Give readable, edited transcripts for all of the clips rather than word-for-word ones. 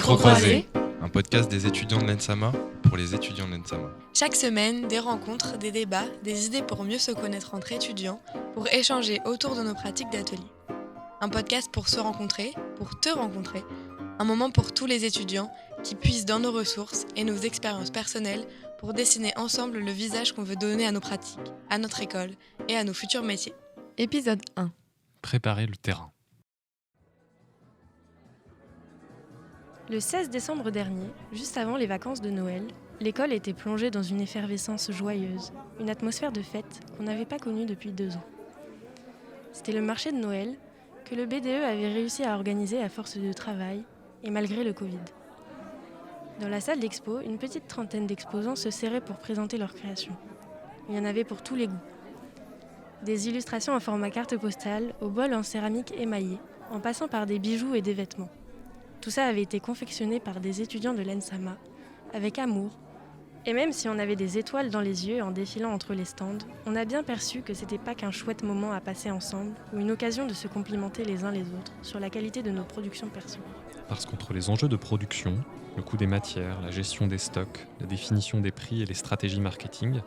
Micro-croisés, un podcast des étudiants de l'ENSAMA pour les étudiants de l'ENSAMA. Chaque semaine, des rencontres, des débats, des idées pour mieux se connaître entre étudiants, pour échanger autour de nos pratiques d'atelier. Un podcast pour se rencontrer, pour te rencontrer, un moment pour tous les étudiants qui puisent dans nos ressources et nos expériences personnelles pour dessiner ensemble le visage qu'on veut donner à nos pratiques, à notre école et à nos futurs métiers. Épisode 1. Préparer le terrain. Le 16 décembre dernier, juste avant les vacances de Noël, l'école était plongée dans une effervescence joyeuse, une atmosphère de fête qu'on n'avait pas connue depuis 2 ans. C'était le marché de Noël que le BDE avait réussi à organiser à force de travail et malgré le Covid. Dans la salle d'expo, une petite trentaine d'exposants se serraient pour présenter leurs créations. Il y en avait pour tous les goûts. Des illustrations en format carte postale, aux bols en céramique émaillée, en passant par des bijoux et des vêtements. Tout ça avait été confectionné par des étudiants de l'ENSAMA, avec amour. Et même si on avait des étoiles dans les yeux en défilant entre les stands, on a bien perçu que c'était pas qu'un chouette moment à passer ensemble ou une occasion de se complimenter les uns les autres sur la qualité de nos productions perso. Parce qu'entre les enjeux de production, le coût des matières, la gestion des stocks, la définition des prix et les stratégies marketing,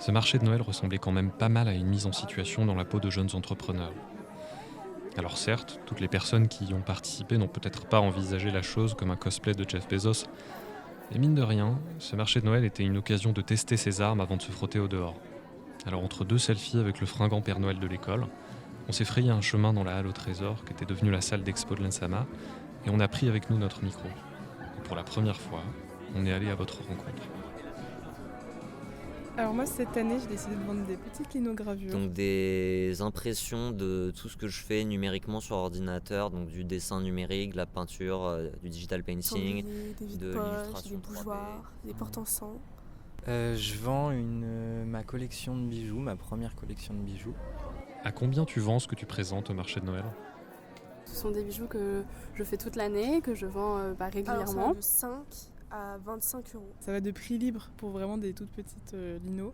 ce marché de Noël ressemblait quand même pas mal à une mise en situation dans la peau de jeunes entrepreneurs. Alors certes, toutes les personnes qui y ont participé n'ont peut-être pas envisagé la chose comme un cosplay de Jeff Bezos, mais mine de rien, ce marché de Noël était une occasion de tester ses armes avant de se frotter au dehors. Alors entre 2 selfies avec le fringant Père Noël de l'école, on s'est frayé un chemin dans la halle au trésor qui était devenue la salle d'expo de l'ENSAMA et on a pris avec nous notre micro. Et pour la première fois, on est allé à votre rencontre. Alors moi cette année j'ai décidé de vendre des petites linogravures. Donc des impressions de tout ce que je fais numériquement sur ordinateur, donc du dessin numérique, de la peinture, du digital painting, Des vides de poches, l'illustration des 3D. bougeoirs, des porte-encens. Je vends ma collection de bijoux, ma première collection de bijoux. À combien tu vends ce que tu présentes au marché de Noël ? Ce sont des bijoux que je fais toute l'année, que je vends régulièrement. Alors ça va de 5 à 25 €. Ça va de prix libre pour vraiment des toutes petites linos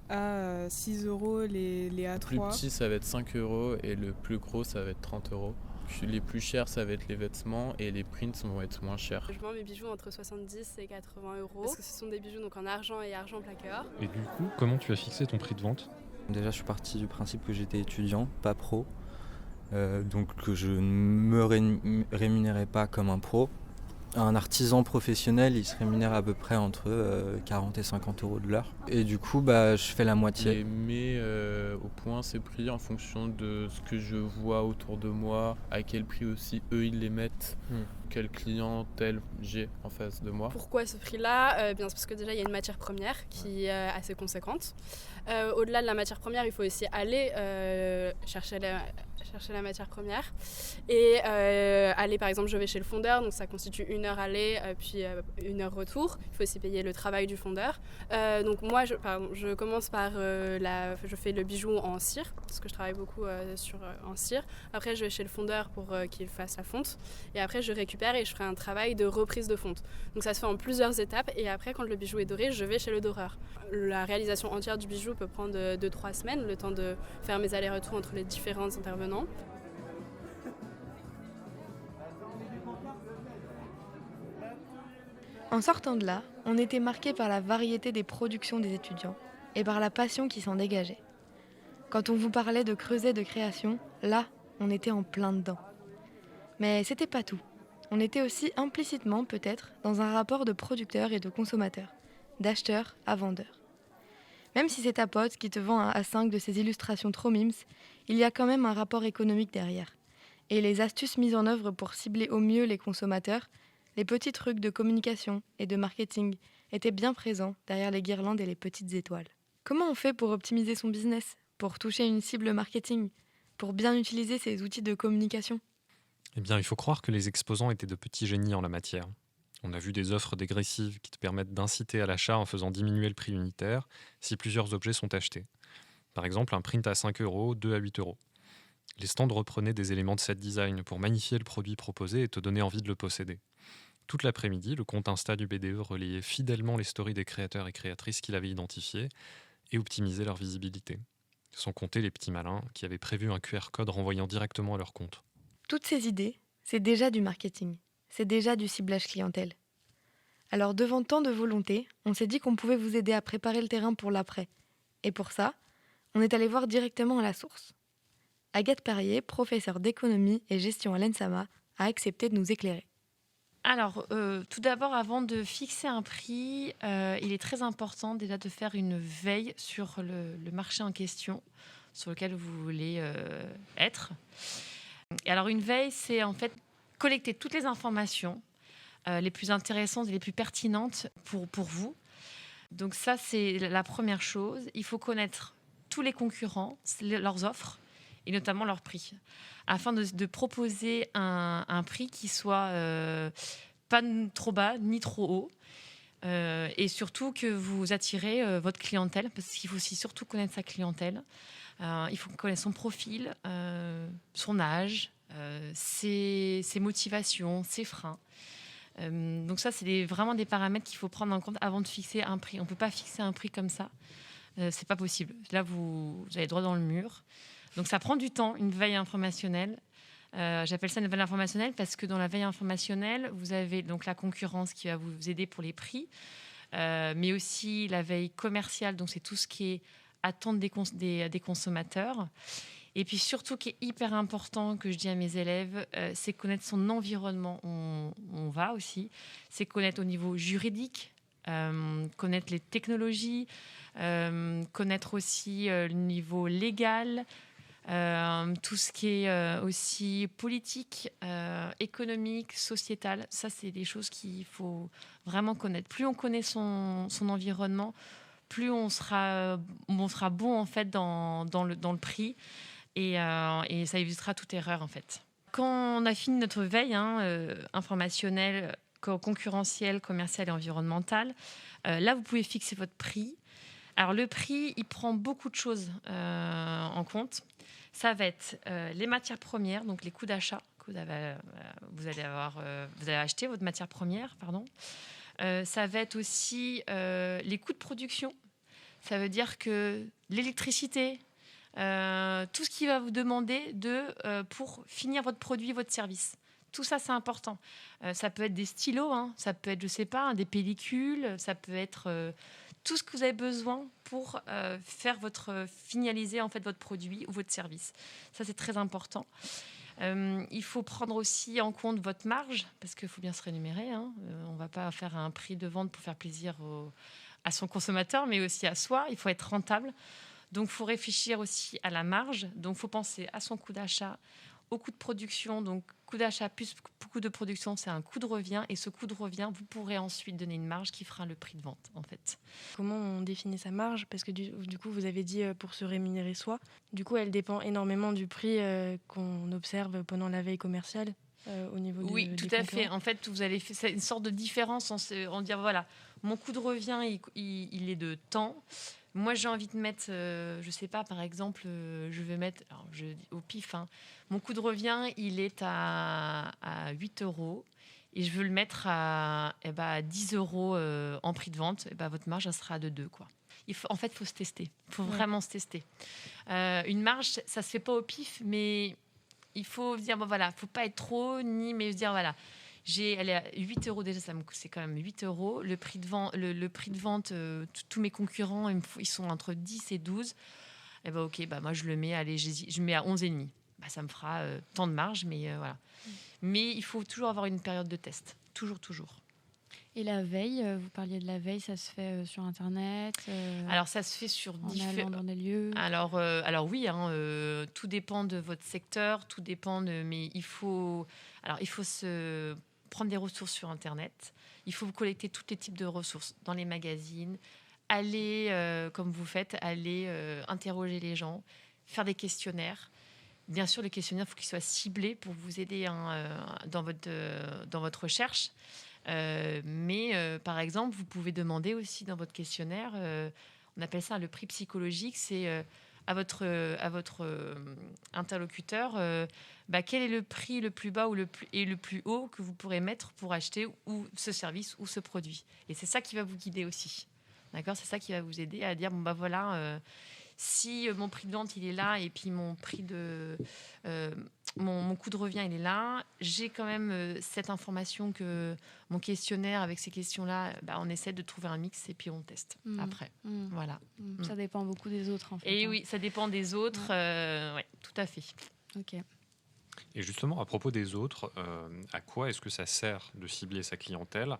à 6 € les A3. Le plus petit ça va être 5 € et le plus gros ça va être 30 €. Les plus chers ça va être les vêtements et les prints vont être moins chers. Je vends mes bijoux entre 70 et 80 € parce que ce sont des bijoux donc en argent et argent plaqueur. Et du coup, comment tu as fixé ton prix de vente ? Déjà, je suis parti du principe que j'étais étudiant, pas pro, donc que je ne me rémunérais pas comme un pro. Un artisan professionnel, il se rémunère à peu près entre 40 et 50 € de l'heure. Et du coup, je fais la moitié. J'ai mis au point ces prix en fonction de ce que je vois autour de moi, à quel prix aussi eux ils les mettent, quelle clientèle j'ai en face de moi. Pourquoi ce prix-là Bien, c'est parce que déjà il y a une matière première qui est assez conséquente. Au-delà de la matière première, il faut aussi aller chercher la matière première et aller, par exemple, je vais chez le fondeur, donc ça constitue 1 heure aller puis 1 heure retour. Il faut aussi payer le travail du fondeur. Donc moi je commence par je fais le bijou en cire parce que je travaille beaucoup en cire. Après je vais chez le fondeur pour qu'il fasse la fonte et après je récupère et je ferai un travail de reprise de fonte. Donc ça se fait en plusieurs étapes et après quand le bijou est doré, je vais chez le doreur. La réalisation entière du bijou peut prendre 2-3 semaines, le temps de faire mes allers-retours entre les différents intervenants. En sortant de là, on était marqué par la variété des productions des étudiants et par la passion qui s'en dégageait. Quand on vous parlait de creuset de création, là, on était en plein dedans. Mais c'était pas tout. On était aussi implicitement, peut-être, dans un rapport de producteur et de consommateur, d'acheteur à vendeur. Même si c'est ta pote qui te vend un A5 de ses illustrations trop mimes, il y a quand même un rapport économique derrière. Et les astuces mises en œuvre pour cibler au mieux les consommateurs, les petits trucs de communication et de marketing étaient bien présents derrière les guirlandes et les petites étoiles. Comment on fait pour optimiser son business, pour toucher une cible marketing, pour bien utiliser ces outils de communication ? Eh bien, il faut croire que les exposants étaient de petits génies en la matière. On a vu des offres dégressives qui te permettent d'inciter à l'achat en faisant diminuer le prix unitaire si plusieurs objets sont achetés. Par exemple, un print à 5 €, 2 à 8 €. Les stands reprenaient des éléments de set design pour magnifier le produit proposé et te donner envie de le posséder. Toute l'après-midi, le compte Insta du BDE relayait fidèlement les stories des créateurs et créatrices qu'il avait identifiés et optimisait leur visibilité. Sans compter les petits malins qui avaient prévu un QR code renvoyant directement à leur compte. Toutes ces idées, c'est déjà du marketing. c'est déjà du ciblage clientèle. Alors devant tant de volonté, on s'est dit qu'on pouvait vous aider à préparer le terrain pour l'après. Et pour ça, on est allé voir directement à la source. Agathe Perrier, professeure d'économie et gestion à l'ENSAMA, a accepté de nous éclairer. Alors, tout d'abord, avant de fixer un prix, il est très important déjà de faire une veille sur le marché en question, sur lequel vous voulez être. Et alors, une veille, c'est en fait collecter toutes les informations les plus intéressantes et les plus pertinentes pour vous. Donc ça, c'est la première chose. Il faut connaître tous les concurrents, leurs offres et notamment leurs prix, afin de proposer un prix qui soit pas trop bas ni trop haut. Et surtout que vous attirez votre clientèle, parce qu'il faut aussi surtout connaître sa clientèle. Il faut connaître son profil, son âge, ses motivations, ses freins. Donc ça, c'est vraiment des paramètres qu'il faut prendre en compte avant de fixer un prix. On ne peut pas fixer un prix comme ça. C'est pas possible. Là, vous allez droit dans le mur. Donc ça prend du temps, une veille informationnelle. J'appelle ça une veille informationnelle parce que dans la veille informationnelle, vous avez donc la concurrence qui va vous aider pour les prix, mais aussi la veille commerciale, donc c'est tout ce qui est attente des consommateurs. Et puis surtout, qui est hyper important, que je dis à mes élèves, c'est connaître son environnement. On va aussi, c'est connaître au niveau juridique, connaître les technologies, connaître aussi le niveau légal, tout ce qui est aussi politique, économique, sociétal. Ça, c'est des choses qu'il faut vraiment connaître. Plus on connaît son environnement, plus on sera bon en fait dans le prix. Et ça évitera toute erreur, en fait. Quand on a fini notre veille informationnelle, concurrentielle, commerciale et environnementale, là, vous pouvez fixer votre prix. Alors, le prix, il prend beaucoup de choses en compte. Ça va être les matières premières, donc les coûts d'achat que vous allez acheter, votre matière première, pardon. Ça va être aussi les coûts de production. Ça veut dire que l'électricité, tout ce qui va vous demander pour finir votre produit, votre service. Tout ça, c'est important. Ça peut être des stylos, ça peut être, je sais pas, des pellicules, ça peut être tout ce que vous avez besoin pour finaliser en fait votre produit ou votre service. Ça, c'est très important. Il faut prendre aussi en compte votre marge, parce qu'il faut bien se rémunérer. On ne va pas faire un prix de vente pour faire plaisir à son consommateur, mais aussi à soi. Il faut être rentable. Donc, il faut réfléchir aussi à la marge. Donc, il faut penser à son coût d'achat, au coût de production. Donc, coût d'achat plus coût de production, c'est un coût de revient. Et ce coût de revient, vous pourrez ensuite donner une marge qui fera le prix de vente, en fait. Comment on définit sa marge ? Parce que du coup, vous avez dit pour se rémunérer soi. Du coup, elle dépend énormément du prix qu'on observe pendant la veille commerciale au niveau Oui, des tout à fait. concurrents. En fait, vous allez faire une sorte de différence en dire, voilà, mon coût de revient, il est de temps. Moi, j'ai envie de mettre, je sais pas, par exemple, je vais mettre, alors je dis au pif, mon coût de revient, il est à 8 € et je veux le mettre à 10 € en prix de vente. Votre marge, elle sera de 2, quoi. En fait, il faut se tester. Il faut vraiment se tester. Une marge, ça se fait pas au pif, mais il faut dire, faut pas être trop, mais se dire, voilà, elle est à 8 € déjà, c'est quand même 8 €. Le prix de vente, tous mes concurrents, ils sont entre 10 et 12. Moi je le mets, je mets à 11,5. Ça me fera tant de marge, mais voilà. Mais il faut toujours avoir une période de test. Toujours. Et la veille, vous parliez de la veille, ça se fait sur Internet Alors, ça se fait sur allant dans des lieux. Alors oui, tout dépend de votre secteur, tout dépend mais il faut se prendre des ressources sur Internet. Il faut collecter tous les types de ressources dans les magazines. Aller, comme vous faites, interroger les gens, faire des questionnaires. Bien sûr, le questionnaire, il faut qu'il soit ciblé pour vous aider dans votre recherche. Mais par exemple, vous pouvez demander aussi dans votre questionnaire, on appelle ça le prix psychologique, c'est à votre interlocuteur, quel est le prix le plus bas et le plus haut que vous pourrez mettre pour acheter ou ce service ou ce produit. Et c'est ça qui va vous guider aussi. D'accord ? C'est ça qui va vous aider à dire, si mon prix de vente il est là et puis mon prix mon coût de revient, il est là. J'ai quand même cette information que mon questionnaire, avec ces questions-là, on essaie de trouver un mix et puis on teste après. Voilà. Ça dépend beaucoup des autres, en fait. Et oui, ça dépend des autres. Ouais, tout à fait. Ok. Et justement, à propos des autres, à quoi est-ce que ça sert de cibler sa clientèle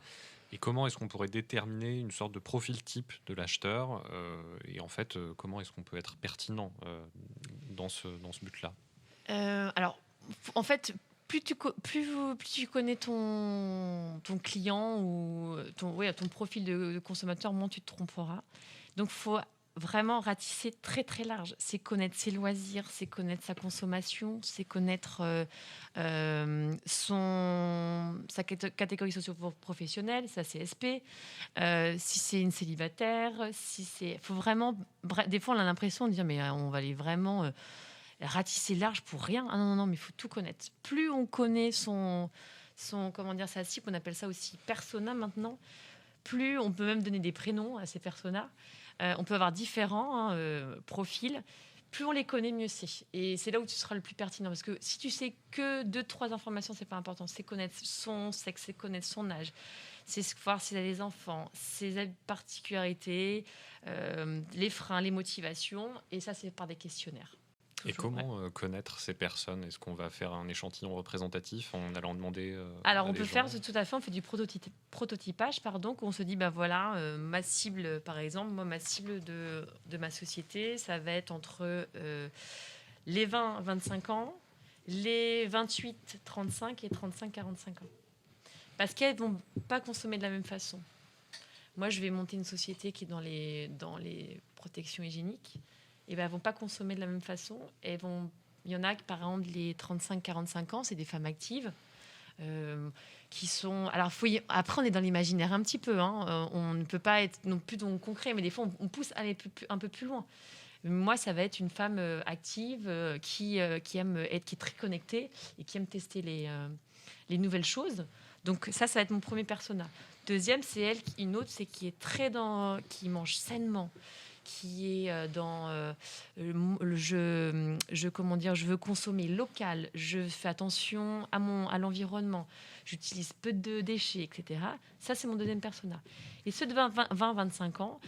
et comment est-ce qu'on pourrait déterminer une sorte de profil type de l'acheteur et en fait, comment est-ce qu'on peut être pertinent dans ce but-là? Alors, en fait, plus tu connais ton client ou ton profil de consommateur, moins tu te tromperas. Donc, il faut vraiment ratisser très très large. C'est connaître ses loisirs, c'est connaître sa consommation, c'est connaître sa catégorie socio-professionnelle, sa CSP, si c'est une célibataire, faut vraiment... Des fois, on a l'impression de dire, mais on va aller vraiment ratisser large pour rien. Ah non, mais il faut tout connaître. Plus on connaît sa cible, on appelle ça aussi persona maintenant, plus on peut même donner des prénoms à ces personas. On peut avoir différents profils. Plus on les connaît, mieux c'est. Et c'est là où tu seras le plus pertinent. Parce que si tu sais que 2-3 informations, c'est pas important. C'est connaître son sexe, c'est connaître son âge. C'est voir s'il a des enfants, ses particularités, les freins, les motivations. Et ça, c'est par des questionnaires. Et comment connaître ces personnes? Est-ce qu'on va faire un échantillon représentatif en allant demander Alors, on peut faire tout à fait. On fait du prototypage, qu'on se dit, ma cible, par exemple, ma cible de ma société, ça va être entre les 20-25 ans, les 28-35 et 35-45 ans. Parce qu'elles ne vont pas consommer de la même façon. Moi, je vais monter une société qui est dans les protections hygiéniques. Elles ne vont pas consommer de la même façon. Il y en a qui, par exemple, les 35-45 ans, c'est des femmes actives qui sont... Alors, après, on est dans l'imaginaire un petit peu. On ne peut pas être non plus dans le concret, mais des fois, on pousse à aller un peu plus loin. Moi, ça va être une femme active qui aime qui est très connectée et qui aime tester les nouvelles choses. Donc, ça va être mon premier persona. Deuxième, c'est une autre, c'est qui mange sainement, qui est dans je veux consommer local, je fais attention à l'environnement, j'utilise peu de déchets, etc. Ça, c'est mon deuxième persona. Et ceux de 20-25 ans,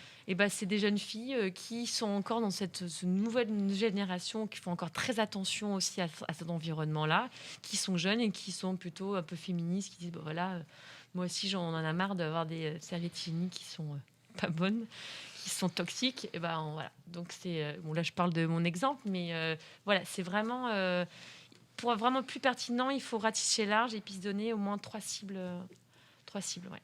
c'est des jeunes filles qui sont encore dans cette nouvelle génération, qui font encore très attention aussi à cet environnement-là, qui sont jeunes et qui sont plutôt un peu féministes, qui disent, moi aussi, j'en ai marre d'avoir des serviettes hygiéniques qui sont pas bonnes, qui sont toxiques. Et voilà. Donc là je parle de mon exemple, mais voilà, c'est vraiment pour être vraiment plus pertinent, il faut ratisser large et puis se donner au moins 3 cibles. Ouais.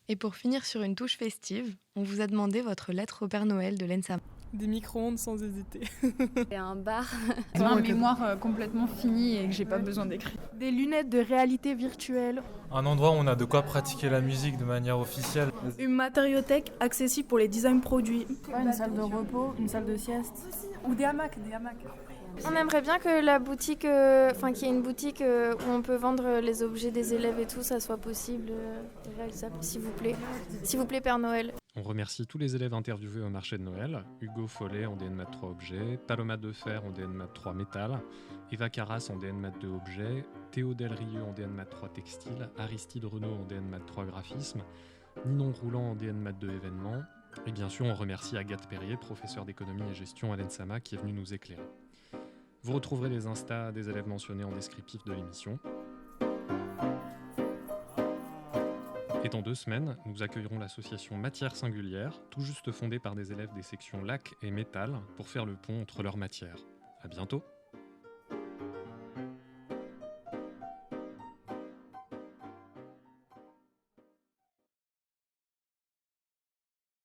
Et pour finir sur une touche festive, on vous a demandé votre lettre au Père Noël de l'ENSAMA. Des micro-ondes sans hésiter. Et un bar. Un mémoire complètement fini et que j'ai pas besoin d'écrire. Des lunettes de réalité virtuelle. Un endroit où on a de quoi pratiquer la musique de manière officielle. Une matériothèque accessible pour les design produits. Une salle de repos, une salle de sieste. Ou des hamacs. On aimerait bien que la boutique, qu'il y ait une boutique où on peut vendre les objets des élèves et tout, ça soit possible et réalisable, s'il vous plaît. S'il vous plaît, Père Noël. On remercie tous les élèves interviewés au marché de Noël. Hugo Follet en DN Math 3 objets, Paloma Defer en DN Math 3 métal, Eva Carras en DN Math 2 objets, Théo Delrieux en DN Math 3 textile, Aristide Renaud en DN Math 3 graphisme, Ninon Roulant en DN Math 2 événements. Et bien sûr, on remercie Agathe Perrier, professeure d'économie et gestion à l'ENSAMA, qui est venue nous éclairer. Vous retrouverez les Insta des élèves mentionnés en descriptif de l'émission. Et dans 2 semaines, nous accueillerons l'association Matière Singulière, tout juste fondée par des élèves des sections lac et métal, pour faire le pont entre leurs matières. À bientôt!